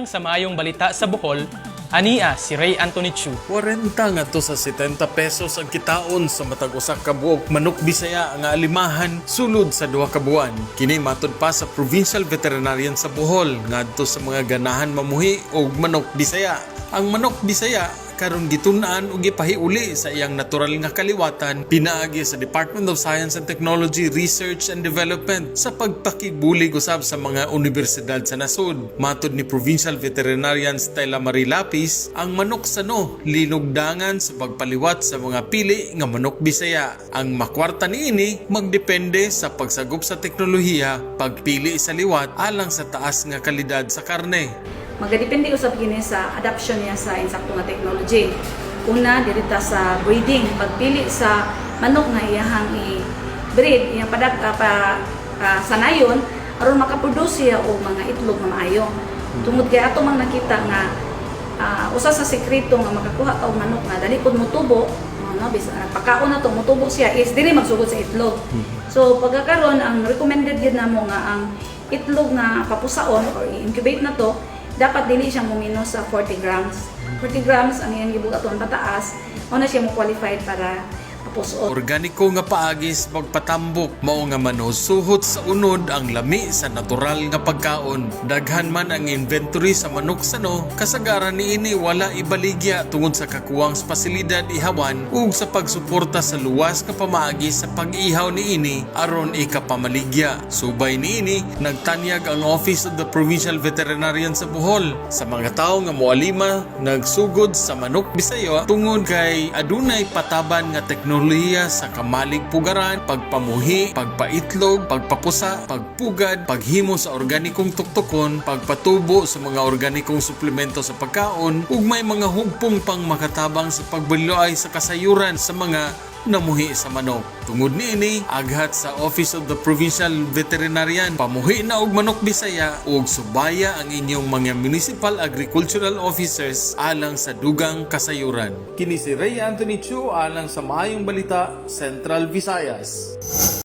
alang sa maayong balita sa Bohol, ania si Ray Anthony Chu. 40 nga to sa 70 pesos ang kitaon sa matag usa ka buok manok Bisaya nga alimahan sulod sa 2 ka buwan. Kini matud pa sa Provincial Veterinarian sa Bohol ngadto sa mga ganahan mamuhi og manok Bisaya. Ang manok Bisaya karon gitun-an ug gipahiuli sa iyang natural nga kaliwatan pinaagi sa Department of Science and Technology Research and Development sa pagpakigbulig usab sa mga universidad sa nasod. Matud ni Provincial Veterinarian Stella Marie Lapis, ang manok sano linugdangan sa pagpaliwat sa mga pili nga manok Bisaya. Ang makwarta niini magdepende sa pagsagop sa teknolohiya, pagpili sa liwat alang sa taas nga kalidad sa karne. Magadepende usab kini sa adoption niya sa insakto nga technology. Una, dirita sa breeding, pagpili sa manok nga iyahang i-breed, iyang sanayon aron makaproduce siya og mga itlog nga maayo. Tungod kay ato mang nakita nga usa sa sekreto nga makakuha ka og manok nga dali pud motubo, no, pagkaon na to motubo siya is dili magsugod sa itlog. So pagkakaron ang recommended gid namo nga ang itlog nga papusaon or i-incubate na to dapat dili siya mumino sa 40 grams. 40 grams ang iyang gibugaton pataas, o na siya mo qualified para papuson. Organiko nga paagis pagpatambok mao nga manos suhot sa unod ang lami sa natural nga pagkaon. Daghan man ang inventory sa manok sano, kasagaran niini wala ibaligya tungod sa kakuwang pasilidad ihawan ug sa pagsuporta sa luwas nga pamaagi sa pag-ihaw niini aron ikapamaligya. Subay niini nagtanyag ang Office of the Provincial Veterinarian sa Bohol sa mga tawo nga moalima nagsugod sa manok Bisaya tungod kay adunay pataban nga teknolohiya sa kamalig pugaran, pagpamuhi, pagpaitlog, pagpapusa, pagpugad, paghimo sa organikong tuktukon, pagpatubo sa mga organikong suplemento sa pagkaon, ug may mga hugpong pang makatabang sa pagbuloy sa kasayuran sa mga namuhi sa manok. Tungod niini, aghat sa Office of the Provincial Veterinarian, pamuhi na og manok Bisaya ug subaya ang inyong mga municipal agricultural officers alang sa dugang kasayuran. Kini si Ray Anthony Chu alang sa Maayong Balita, Central Visayas.